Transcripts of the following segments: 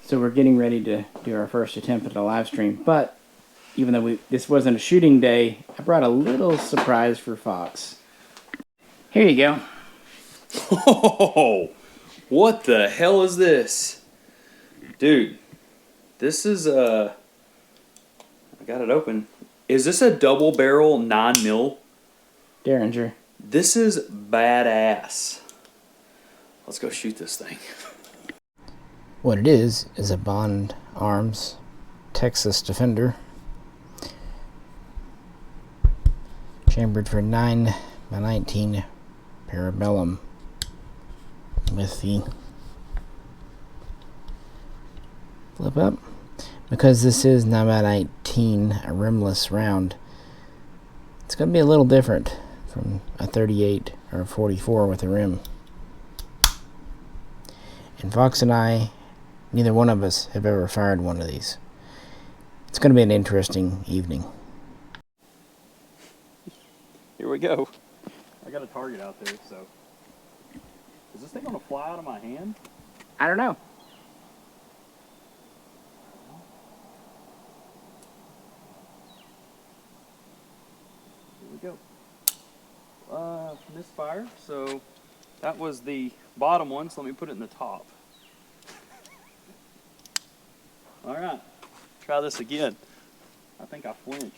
So we're getting ready to do our first attempt at a live stream, but even though this wasn't a shooting day, I brought a little surprise for Fox. Here you go. Oh, what the hell is this? Dude, this is I got it open. Is this a double barrel 9mm? Derringer. This is badass. Let's go shoot this thing. What it is a Bond Arms Texas Defender. Chambered for 9x19 Parabellum with the flip up. Because this is 9x19, a rimless round, it's going to be a little different from a 38 or a 44 with a rim. And Fox and I, neither one of us have ever fired one of these. It's going to be an interesting evening. Here we go. I got a target out there, so. Is this thing going to fly out of my hand? I don't know. Here we go. Misfire. So that was the bottom one, so let me put it in the top. All right, try this again. I think I flinched.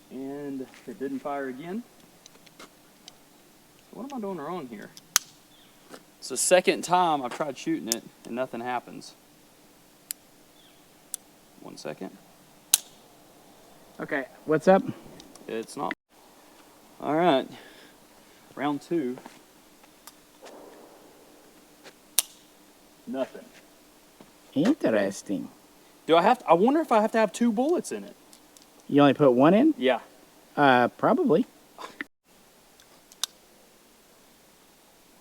And it didn't fire again. So what am I doing wrong here? It's the second time I've tried shooting it and nothing happens. 1 second. Okay, what's up? It's not. All right, round 2. Nothing. Interesting. Do I have to, I wonder if I have to have 2 bullets in it. You only put one in? Yeah. Probably.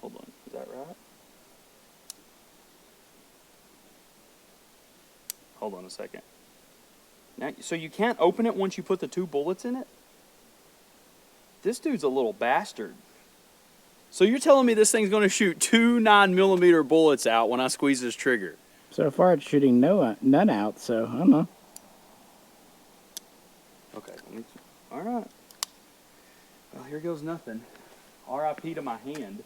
Hold on, is that right? Hold on a second. Now, so you can't open it once you put the 2 bullets in it? This dude's a little bastard. So you're telling me this thing's going to shoot 2 9mm bullets out when I squeeze this trigger? So far it's shooting none out, so I don't know. Okay, all right. Well, here goes nothing. R.I.P. to my hand.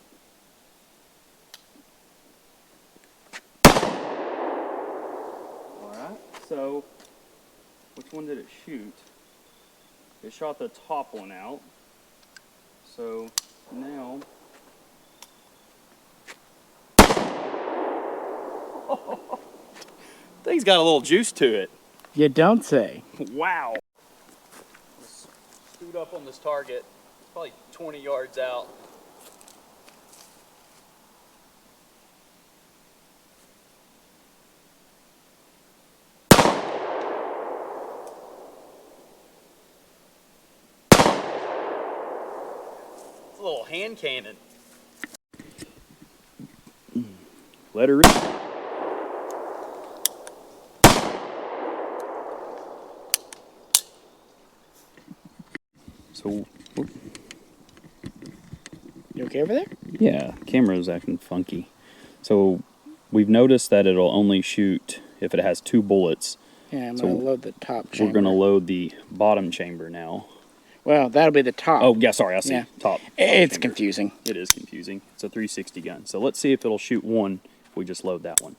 All right, so which one did it shoot? It shot the top one out. So now, thing's got a little juice to it. You don't say. Wow. Let's scoot up on this target. It's probably 20 yards out. It's a little hand cannon. Let her rip. So, You okay over there? yeah, camera's acting funky. So we've noticed that it'll only shoot if it has 2 bullets. Yeah, I'm going to load the top chamber. We're going to load the bottom chamber now. Well, that'll be the top. Oh, yeah, sorry, I see. Yeah. Top It's chamber. confusing. It is confusing. It's a 360 gun. So let's see if it'll shoot 1 if we just load that one.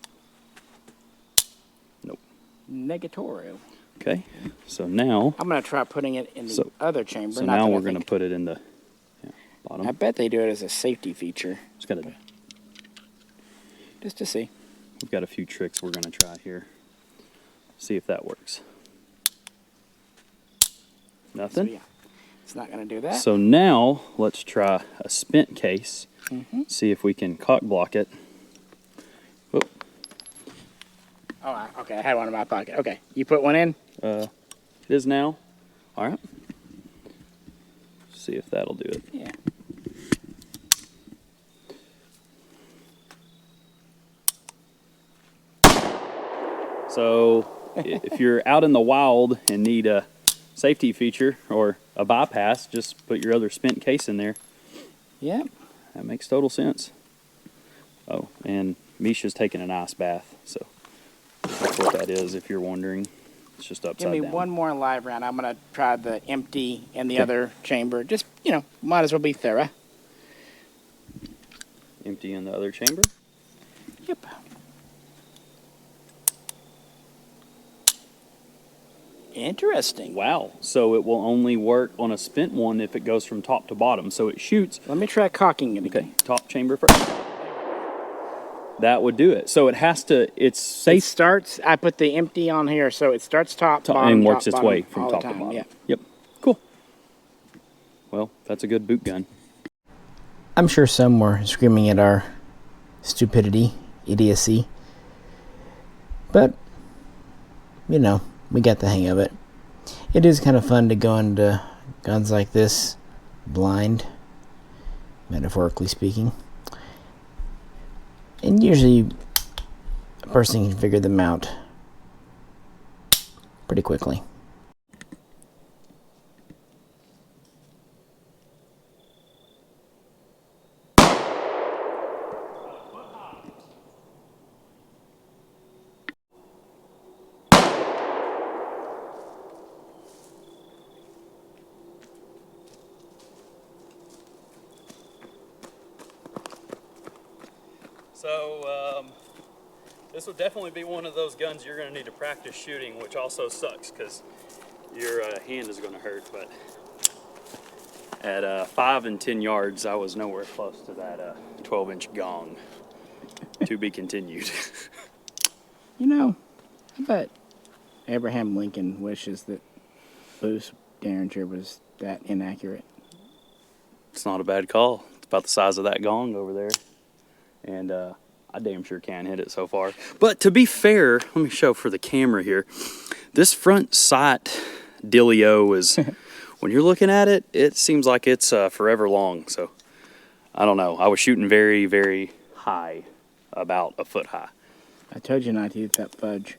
Nope. Negatorio. Okay, so now... I'm going to try putting it in the other chamber. So now we're going to put it in the bottom. I bet they do it as a safety feature. Just to see. We've got a few tricks we're going to try here. See if that works. Nothing? So, yeah. It's not going to do that. So now let's try a spent case. See if we can cock block it. Whoop. Oh, okay. I had one in my pocket. Okay. You put one in? It is now. All right. See if that'll do it. Yeah. So if you're out in the wild and need a safety feature or a bypass, just put your other spent case in there. Yep. That makes total sense. Oh, and Misha's taking an ice bath, so that's what that is, if you're wondering. It's just upside Give me down. one more live round. I'm going to try the empty in the Okay. other chamber. Just, you know, might as well be thorough. Empty in the other chamber. Yep. Interesting. Wow. So it will only work on a spent one if it goes from top to bottom. So it shoots. Let me try cocking it again. Okay, top chamber first. That would do it. So it has to, it's It safe starts, I put the empty on here, so it starts top, bottom, and works top, its bottom, way from all top the to time. bottom. Yeah. Yep. Cool. Well, that's a good boot gun. I'm sure some were screaming at our stupidity, idiocy. But, you know, we got the hang of it. It is kind of fun to go into guns like this blind, metaphorically speaking. And usually a person can figure them out pretty quickly. So, this would definitely be one of those guns you're going to need to practice shooting, which also sucks because your hand is going to hurt. But at 5 and 10 yards, I was nowhere close to that 12-inch gong. To be continued. You know, I bet Abraham Lincoln wishes that Bruce Derringer was that inaccurate. It's not a bad call. It's about the size of that gong over there. And I damn sure can hit it so far. But to be fair, let me show for the camera here. This front sight dealio is, when you're looking at it, it seems like it's forever long. So, I don't know. I was shooting very, very high, about a foot high. I told you not to use that fudge.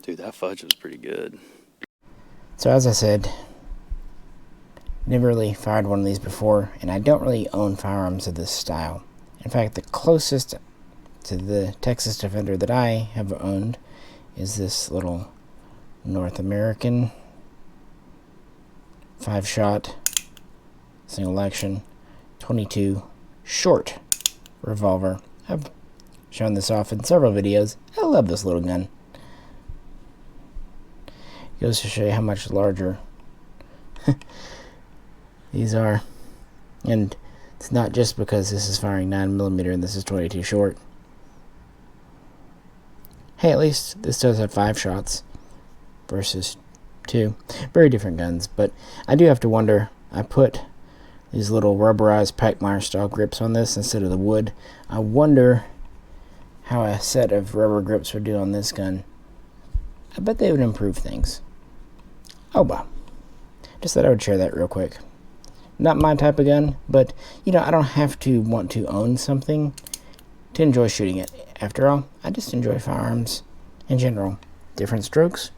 Dude, that fudge was pretty good. So as I said, never really fired one of these before, and I don't really own firearms of this style. In fact, the closest to the Texas Defender that I have owned is this little North American 5-shot single action 22 short revolver. I've shown this off in several videos. I love this little gun. Goes to show you how much larger these are. And it's not just because this is firing 9mm and this is 22 short. Hey, at least this does have 5 shots versus 2. Very different guns, but I do have to wonder. I put these little rubberized Packmeyer style grips on this instead of the wood. I wonder how a set of rubber grips would do on this gun. I bet they would improve things. Oh well. Just thought I would share that real quick. Not my type of gun, but you know, I don't have to want to own something to enjoy shooting it. After all, I just enjoy firearms in general. Different strokes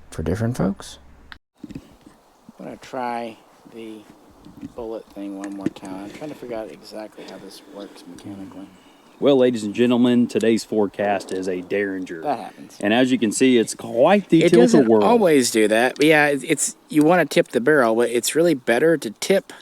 for different folks. I'm going to try the bullet thing one more time. I'm trying to figure out exactly how this works mechanically. Well, ladies and gentlemen, today's forecast is a Derringer. That happens. And as you can see, it's quite the It tilt-a-whirl. doesn't always do that. But yeah, it's you want to tip the barrel, but it's really better to tip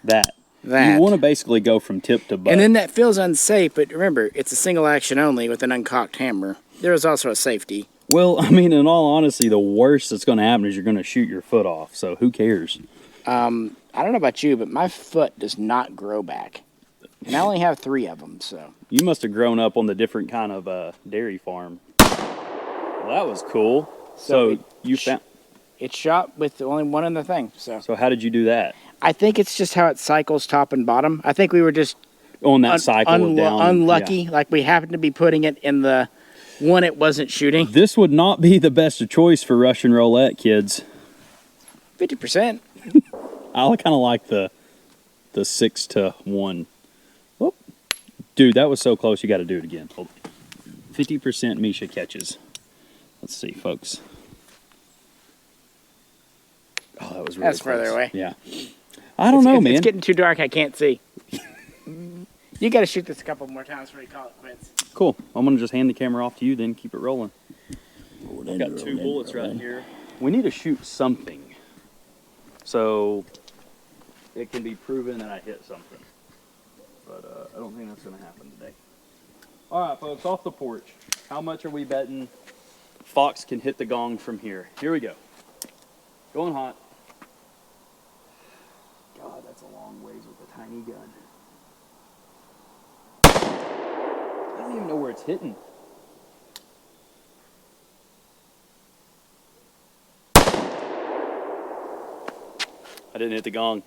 that. that. You want to basically go from tip to butt. And then that feels unsafe, but remember, it's a single action only with an uncocked hammer. There is also a safety. Well, I mean, in all honesty, the worst that's going to happen is you're going to shoot your foot off. So who cares? I don't know about you, but my foot does not grow back. And I only have 3 of them, so. You must have grown up on the different kind of dairy farm. Well, that was cool. So you found... It's shot with only one in the thing, so. So how did you do that? I think it's just how it cycles top and bottom. I think we were just On that cycle of down... unlucky, yeah. like we happened to be putting it in the one it wasn't shooting. This would not be the best of choice for Russian roulette, kids. 50%. I kind of like the 6-1. Whoop. Dude, that was so close. You got to do it again. 50% Misha catches. Let's see, folks. Oh, that was really That's close. further away. Yeah. I don't know, man. It's getting too dark. I can't see. You got to shoot this a couple more times before you call it quits. Cool. I'm going to just hand the camera off to you, then keep it rolling. I've got 2 bullets right here. We need to shoot something, so it can be proven that I hit something. But I don't think that's going to happen today. All right, folks, off the porch. How much are we betting Fox can hit the gong from here? Here we go. Going hot. God, that's a long ways with a tiny gun. I don't even know where it's hitting. I didn't hit the gong.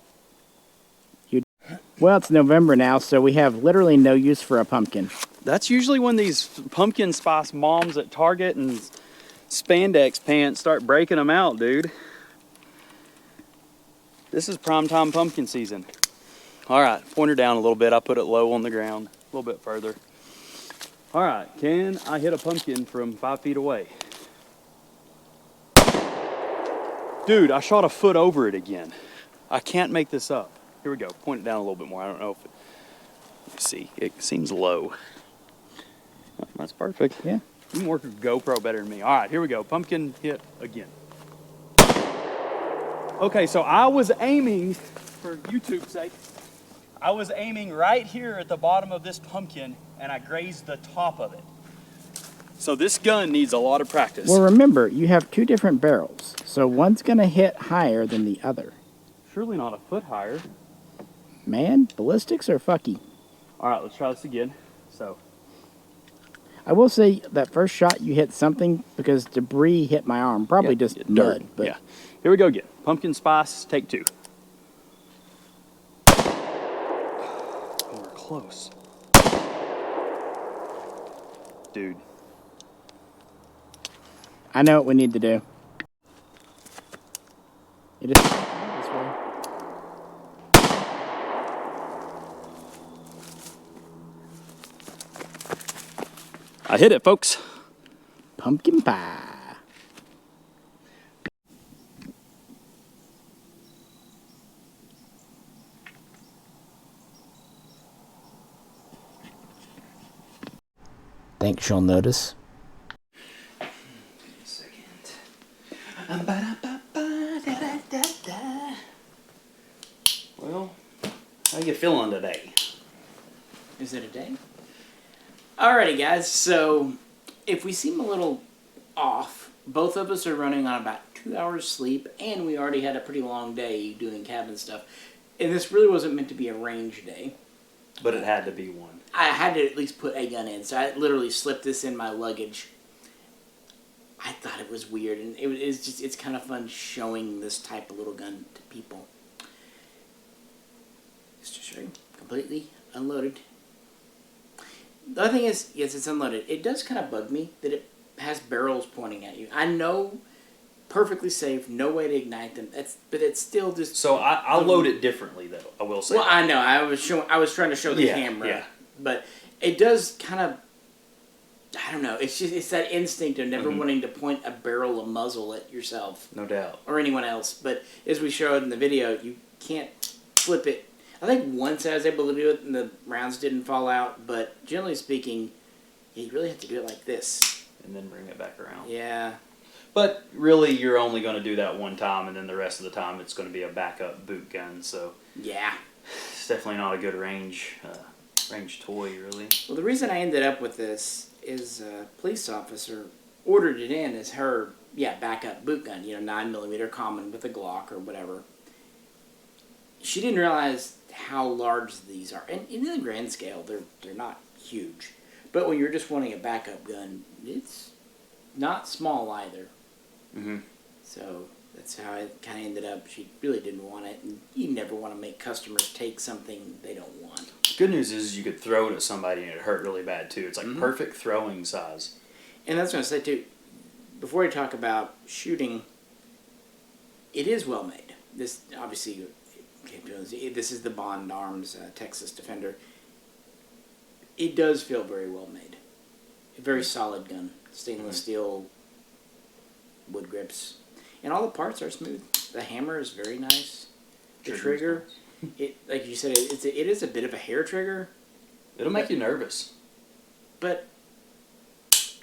Well, it's November now, so we have literally no use for a pumpkin. That's usually when these pumpkin spice moms at Target and spandex pants start breaking them out, dude. This is primetime pumpkin season. All right, point her down a little bit. I put it low on the ground, a little bit further. All right, can I hit a pumpkin from 5 feet away? Dude, I shot a foot over it again. I can't make this up. Here we go. Point it down a little bit more. I don't know if it... Let's see. It seems low. Oh, that's perfect. Yeah. You can work a GoPro better than me. All right, here we go. Pumpkin hit again. Okay, so I was aiming, for YouTube's sake, I was aiming right here at the bottom of this pumpkin, and I grazed the top of it. So this gun needs a lot of practice. Well, remember, you have 2 different barrels, so one's going to hit higher than the other. Surely not a foot higher. Man, ballistics are fucky. All right, let's try this again. So, I will say that first shot you hit something because debris hit my arm. Probably yeah, just dirt. mud. But yeah. Here we go again. Pumpkin spice, take 2. Oh, we're close. Dude. I know what we need to do. It is this way. I hit it, folks. Pumpkin pie. Think she'll notice? Well, how you feeling today? Is it a day? Alrighty, guys. So, if we seem a little off, both of us are running on about 2 hours sleep, and we already had a pretty long day doing cabin stuff. And this really wasn't meant to be a range day. But it had to be one. I had to at least put a gun in, so I literally slipped this in my luggage. I thought it was weird, and it's kind of fun showing this type of little gun to people. Just to show you, completely unloaded. The other thing is, yes, it's unloaded. It does kind of bug me that it has barrels pointing at you. I know, perfectly safe, no way to ignite them. But it's still just. So I load it differently, though. I will say. Well, I know. I was trying to show the camera. Yeah. But it does kind of. I don't know. It's that instinct of never wanting to point a barrel or muzzle at yourself. No doubt. Or anyone else. But as we showed in the video, you can't flip it. I think once I was able to do it and the rounds didn't fall out. But generally speaking, you really have to do it like this. And then bring it back around. Yeah. But really, you're only going to do that one time, and then the rest of the time it's going to be a backup boot gun. So yeah, it's definitely not a good range toy, really. Well, the reason I ended up with this is a police officer ordered it in as her backup boot gun. 9mm common with a Glock or whatever. She didn't realize how large these are, and in the grand scale, they're not huge. But when you're just wanting a backup gun, it's not small either. Mm-hmm. So that's how it kind of ended up. She really didn't want it, and you never want to make customers take something they don't want. Good news is you could throw it at somebody and it hurt really bad too. It's like perfect throwing size. And that's what I said too. Before we talk about shooting, it is well made. This obviously, this is the Bond Arms Texas Defender. It does feel very well made. A very solid gun. Stainless steel wood grips. And all the parts are smooth. The hammer is very nice. The trigger, like you said, it is a bit of a hair trigger, It'll make you nervous. But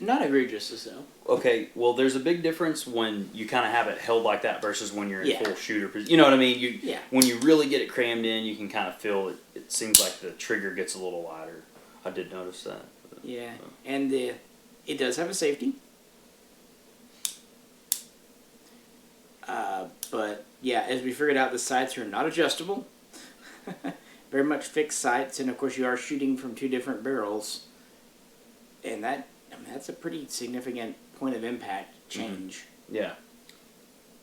not egregious as though. Okay, well, there's a big difference when you kind of have it held like that versus when you're in Yeah. full shooter position. You know what I mean? Yeah. When you really get it crammed in, you can kind of feel it. It seems like the trigger gets a little lighter. I did notice that. Yeah, and it does have a safety. But yeah, as we figured out, the sights are not adjustable. Very much fixed sights, and of course you are shooting from 2 different barrels, and that's a pretty significant point of impact change. Mm-hmm. Yeah.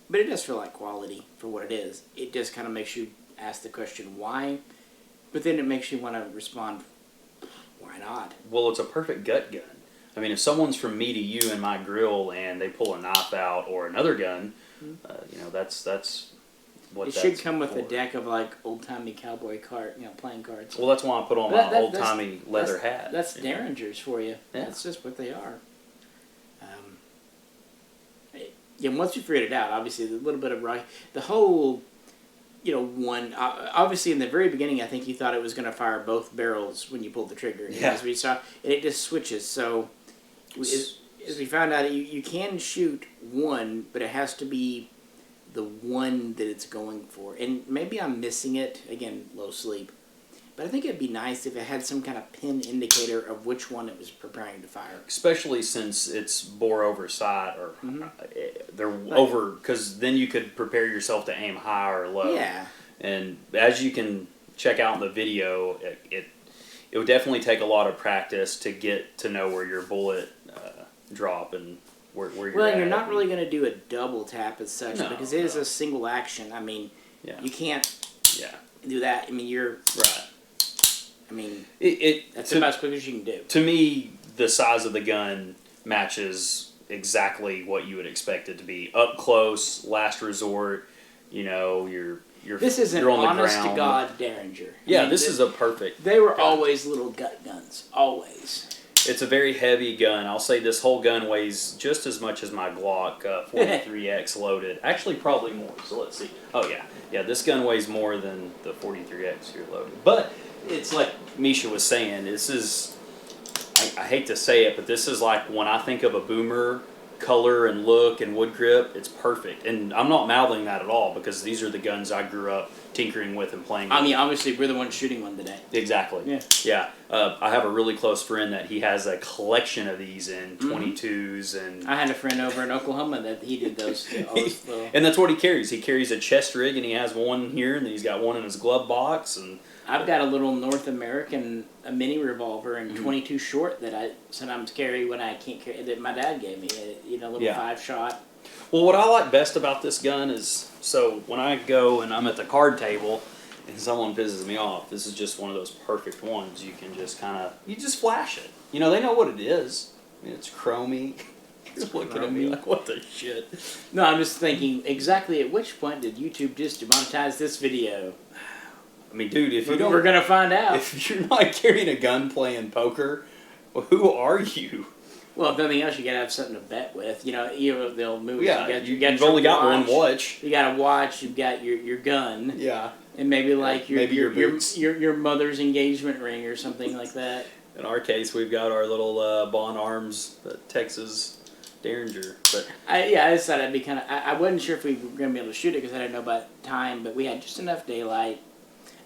But it does feel like quality for what it is. It just kind of makes you ask the question why, but then it makes you want to respond, why not? Well, it's a perfect gut gun. I mean, if someone's from me to you in my grill and they pull a knife out or another gun, that's what It that's should come with for. a deck of like old timey cowboy playing cards. Well, that's why I put on That- my that- old timey leather hat. That's Derringers for you. Yeah. That's just what they are. Yeah, once you figured it out, obviously a little bit of the whole, one. Obviously, in the very beginning, I think you thought it was going to fire both barrels when you pulled the trigger. Yeah. As we saw, and it just switches. So, as we found out, you can shoot one, but it has to be the one that it's going for. And maybe I'm missing it again, low sleep. But I think it'd be nice if it had some kind of pin indicator of which one it was preparing to fire. Especially since it's bore over sight or they're over, because then you could prepare yourself to aim high or low. Yeah. And as you can check out in the video, it would definitely take a lot of practice to get to know where your bullet drop and where you're Well, at. and you're not really going to do a double tap as such because it is no. a single action. I mean, you can't do that. I mean, Right. I mean, that's to, about as quick as you can do. To me, the size of the gun matches exactly what you would expect it to be. Up close, last resort. This is an you're on the honest to ground. God Derringer. Yeah, this is a perfect. They were gun. always little gut guns. Always. It's a very heavy gun. I'll say this whole gun weighs just as much as my Glock 43X loaded. Actually, probably more. So let's see. Oh yeah, this gun weighs more than the 43X you're loaded. But it's like Misha was saying. This is. I hate to say it, but this is like when I think of a boomer color and look and wood grip, it's perfect. And I'm not mouthing that at all because these are the guns I grew up tinkering with and playing with. I mean, obviously, we're the ones shooting one today. Exactly. Yeah. I have a really close friend that he has a collection of these in 22s and. I had a friend over in Oklahoma that he did those. Little... And that's what he carries. He carries a chest rig, and he has one here, and then he's got one in his glove box, and. I've got a little North American mini revolver and 22 short that I sometimes carry when I can't carry that my dad gave me. A little 5-shot. Well, what I like best about this gun is so when I go and I'm at the card table and someone pisses me off, this is just one of those perfect ones. You can just you just flash it. They know what it is. I mean, it's chromy. You're looking at me like, what the shit? No, I'm just thinking exactly at which point did YouTube just demonetize this video? I mean, dude, if you don't, we're gonna find out. If you're not carrying a gun playing poker, well, who are you? Well, if nothing else, you gotta have something to bet with. The old movies. Yeah, you've only got one watch. You got a watch. You've got your gun. Yeah, and maybe like your boots. your mother's engagement ring or something like that. In our case, we've got our little Bond Arms Texas Derringer. But I just thought it'd be kind of. I wasn't sure if we were gonna be able to shoot it because I didn't know about time, but we had just enough daylight.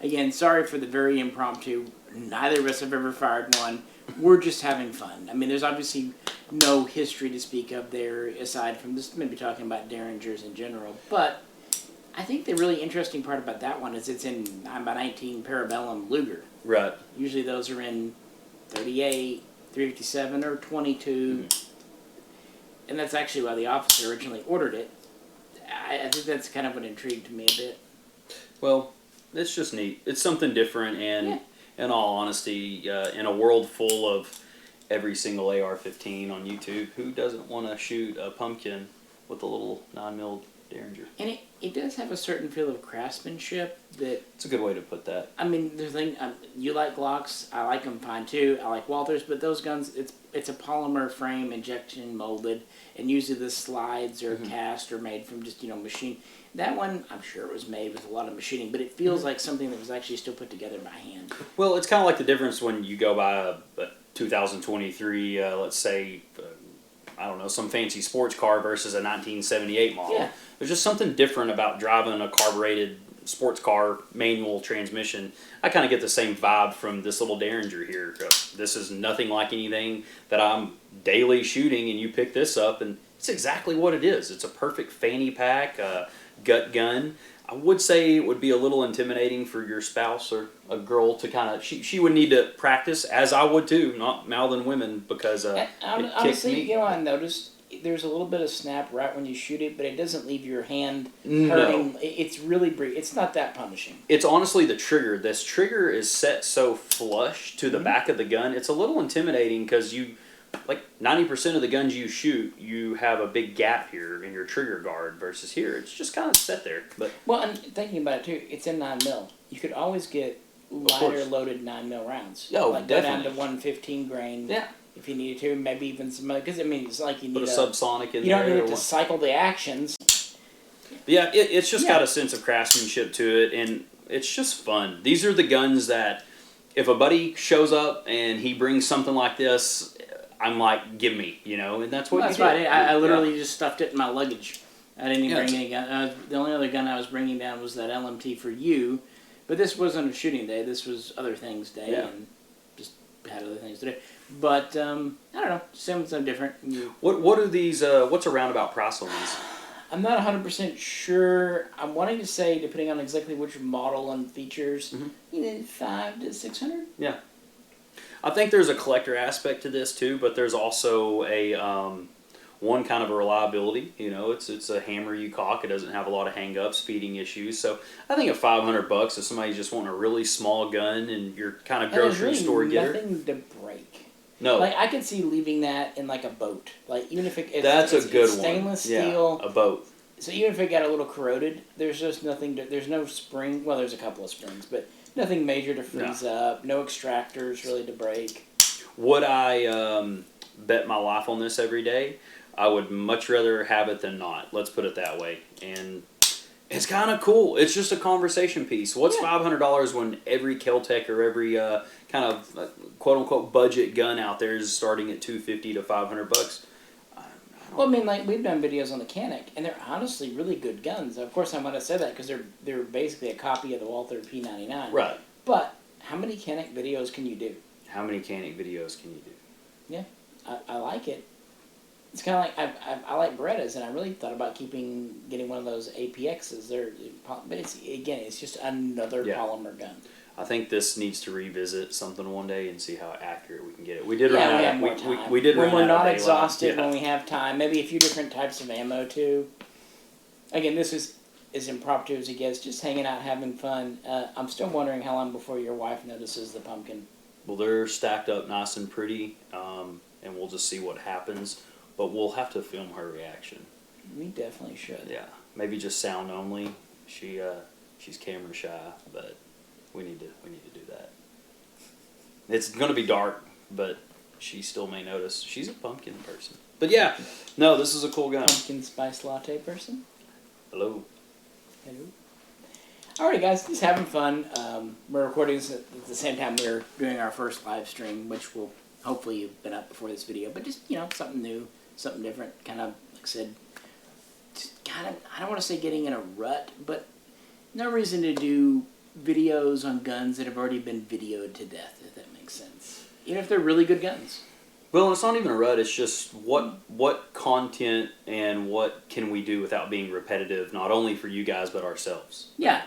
Again, sorry for the very impromptu. Neither of us have ever fired one. We're just having fun. I mean, there's obviously no history to speak of there aside from this, maybe talking about Derringers in general. But I think the really interesting part about that one is it's in 9x19 Parabellum Luger. Right. Usually those are in 38, 357, or 22. And that's actually why the officer originally ordered it. I think that's kind of what intrigued me a bit. Well, it's just neat. It's something different, and in all honesty, in a world full of every single AR-15 on YouTube, who doesn't want to shoot a pumpkin with a little 9mm Derringer. And it does have a certain feel of craftsmanship that... It's a good way to put that. I mean, the thing, you like Glocks, I like them fine too. I like Walthers, but those guns, it's a polymer frame, injection molded, and usually the slides are cast or made from just, machine. That one, I'm sure it was made with a lot of machining, but it feels like something that was actually still put together by hand. Well, it's kind of like the difference when you go by a 2023, let's say, I don't know, some fancy sports car versus a 1978 model. Yeah. There's just something different about driving a carbureted sports car manual transmission. I kind of get the same vibe from this little Derringer here. This is nothing like anything that I'm daily shooting, and you pick this up, and it's exactly what it is. It's a perfect fanny pack, gut gun. I would say it would be a little intimidating for your spouse or a girl to kind of... She would need to practice, as I would too, not mouthing women, because it kicked Honestly, me. I noticed there's a little bit of snap right when you shoot it, but it doesn't leave your hand No. hurting. It's really brief. It's not that punishing. It's honestly the trigger. This trigger is set so flush to the back of the gun. It's a little intimidating because like 90% of the guns you shoot, you have a big gap here in your trigger guard versus here. It's just kind of set there. But Well, and thinking about it too, it's in 9mm. You could always get lighter course. loaded 9mm rounds. Oh, like go down definitely. to 115 grain. Yeah. If you needed to, maybe even some other, because it's like you need put a subsonic in you there. don't need or it to what. cycle the actions. Yeah, it's just Yeah. got a sense of craftsmanship to it, and it's just fun. These are the guns that if a buddy shows up and he brings something like this, I'm like, give me, and that's what That's you right. did. I literally just stuffed it in my luggage. I didn't even Yeah. bring any gun. The only other gun I was bringing down was that LMT for you, but this wasn't a shooting day. This was other things day, Yeah. and just had other things to do. But I don't know, something different. What are these? What's a roundabout price on these? I'm not 100% sure. I'm wanting to say, depending on exactly which model and features, $500 to $600. Yeah, I think there's a collector aspect to this too, but there's also a one kind of a reliability. It's a hammer you cock. It doesn't have a lot of hang-ups, feeding issues. So I think at $500, if somebody's just wanting a really small gun and you're kind of And there's grocery really store getter, nothing to break. no, Like I could see leaving that in like a boat. Like even if it's that's it's, a good it's one. stainless steel. Yeah, a boat. So even if it got a little corroded, there's just nothing. There's no spring. Well, there's a couple of springs, but nothing major to freeze up. No extractors really to break. Would I bet my life on this every day? I would much rather have it than not. Let's put it that way. And it's kind of cool. It's just a conversation piece. What's $500 when every Kel-Tec or every kind of quote unquote budget gun out there is starting at $250 to $500? Well, I mean, like we've done videos on the Canic, and they're honestly really good guns. Of course, I'm going to say that because they're basically a copy of the Walther P99. Right. But how many Canic videos can you do? How many Canic videos can you do? Yeah, I like it. It's kind of like I like Berettas, and I really thought about getting one of those APXs. But it's just another polymer gun. I think this needs to revisit something one day and see how accurate we can get it. We did run Yeah, we out. have more time. We did when run we're out not of daylight. exhausted, Yeah. when we have time, maybe a few different types of ammo too. Again, this is as impromptu as it gets, just hanging out, having fun. I'm still wondering how long before your wife notices the pumpkin. Well, they're stacked up nice and pretty, and we'll just see what happens. But we'll have to film her reaction. We definitely should. Yeah, maybe just sound only. She's camera shy, but we need to do that. It's gonna be dark, but she still may notice. She's a pumpkin person. But yeah, no, this is a cool gun. Pumpkin spice latte person. Hello. Hello. Alrighty, guys, just having fun. We're recording this at the same time we're doing our first live stream, which will hopefully have been up before this video. But just something new, something different. Kind of like I said, just kind of I don't want to say getting in a rut, but no reason to do videos on guns that have already been videoed to death, if that makes sense. Even if they're really good guns. Well, it's not even a rut. It's just what content and what can we do without being repetitive, not only for you guys but ourselves. Yeah.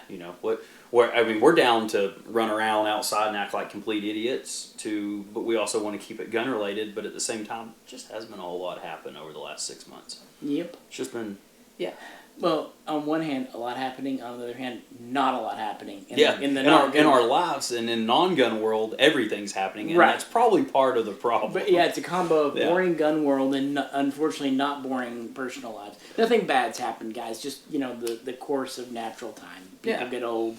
We're down to run around outside and act like complete idiots. But we also want to keep it gun related. But at the same time, just hasn't been a whole lot happen over the last 6 months. Yep. It's just been Yeah. Well, on one hand, a lot happening. On the other hand, not a lot happening. In our lives and in non-gun world, everything's happening, and that's probably part of the problem. But yeah, it's a combo of boring gun world and unfortunately not boring personal lives. Nothing bad's happened, guys. Just the course of natural time. People get old.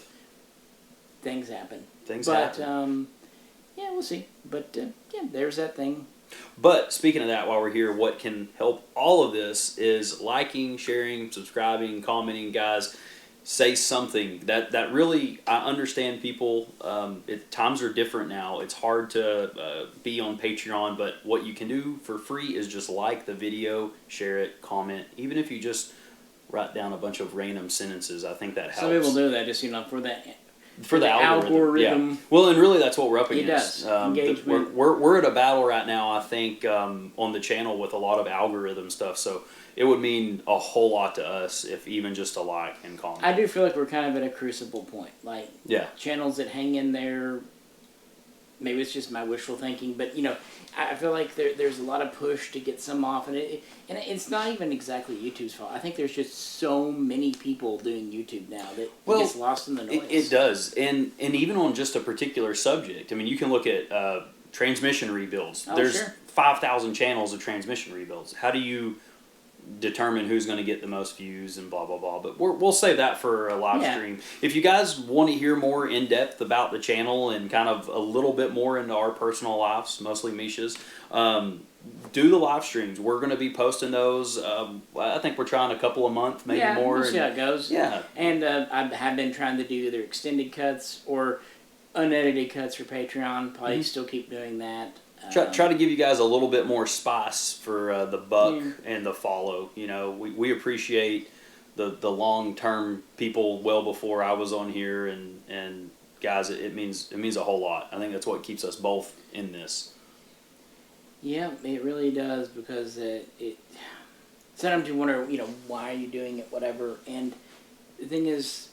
Things happen. But yeah, we'll see. But yeah, there's that thing. But speaking of that, while we're here, what can help all of this is liking, sharing, subscribing, commenting, guys. Say something that really, I understand people. Times are different now. It's hard to be on Patreon, but what you can do for free is just like the video, share it, comment. Even if you just write down a bunch of random sentences, I think that helps. Some people do that just for the algorithm. Yeah. Well, and really that's what we're up against. It does. Engagement. We're at a battle right now, I think, on the channel with a lot of algorithm stuff. So it would mean a whole lot to us if even just a like and comment. I do feel like we're kind of at a crucible point. Like, channels that hang in there, maybe it's just my wishful thinking, but, I feel like there's a lot of push to get some off, and it's not even exactly YouTube's fault. I think there's just so many people doing YouTube now that it gets lost in the noise. It does, and even on just a particular subject. I mean, you can look at transmission rebuilds. There's 5,000 channels of transmission rebuilds. How do you determine who's going to get the most views and blah blah blah? But we'll save that for a live stream. If you guys want to hear more in depth about the channel and kind of a little bit more into our personal lives, mostly Misha's, do the live streams. We're going to be posting those. I think we're trying a couple a month, maybe more. We'll see how it goes. Yeah, and I have been trying to do either extended cuts or unedited cuts for Patreon. Probably still keep doing that. Try to give you guys a little bit more spice for the buck and the follow. We appreciate the long-term people well before I was on here, and guys, it means a whole lot. I think that's what keeps us both in this. Yeah, it really does, because sometimes you wonder, why are you doing it, whatever. And the thing is,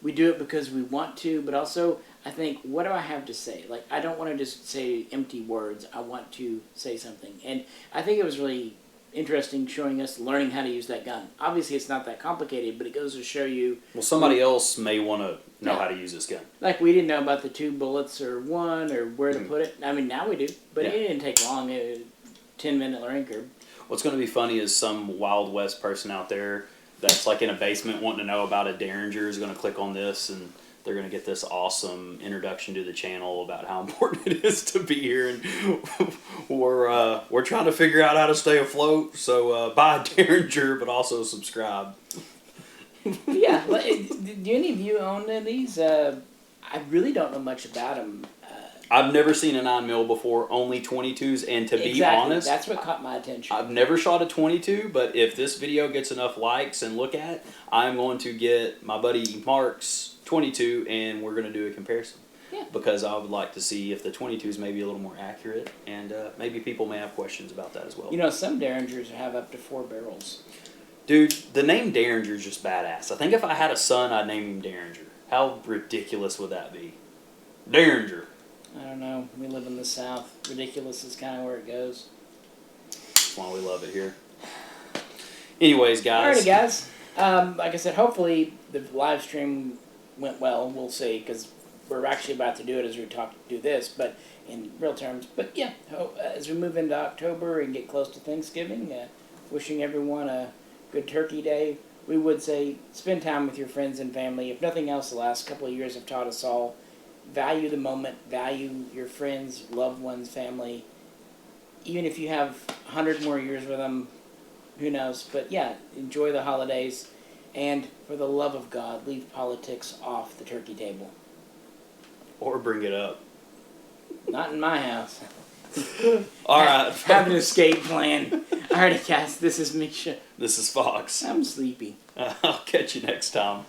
we do it because we want to, but also I think, what do I have to say? Like, I don't want to just say empty words. I want to say something. And I think it was really interesting showing us learning how to use that gun. Obviously, it's not that complicated, but it goes to show you... Well, somebody else may want to know how to use this gun. Like, we didn't know about the 2 bullets or 1 or where to put it. I mean, now we do. But it didn't take long. It was a 10-minute learning curve. What's going to be funny is some Wild West person out there that's like in a basement wanting to know about a Derringer is going to click on this, and they're going to get this awesome introduction to the channel about how important it is to be here, and we're trying to figure out how to stay afloat. So buy a Derringer, but also subscribe. Yeah, do any of you own these? I really don't know much about them. I've never seen a 9mm before, only 22s, and to be honest... that's what caught my attention. I've never shot a 22, but if this video gets enough likes and look at, I'm going to get my buddy Mark's 22, and we're going to do a comparison. Yeah. Because I would like to see if the 22s may be a little more accurate, and maybe people may have questions about that as well. Some Derringers have up to 4 barrels. Dude, the name Derringer is just badass. I think if I had a son, I'd name him Derringer. How ridiculous would that be? Derringer. I don't know. We live in the South. Ridiculous is kind of where it goes. That's why we love it here. Anyways, guys. Alrighty, guys. Like I said, hopefully the live stream went well. We'll see, because we're actually about to do it as we do this, but in real terms. But yeah, as we move into October and get close to Thanksgiving, wishing everyone a good Turkey Day. We would say spend time with your friends and family. If nothing else, the last couple of years have taught us all. Value the moment, value your friends, loved ones, family. Even if you have 100 more years with them, who knows? But yeah, enjoy the holidays. And for the love of God, leave politics off the turkey table. Or bring it up. Not in my house. All right. Have an escape plan. Alrighty, guys, this is Misha. This is Fox. I'm sleepy. I'll catch you next time.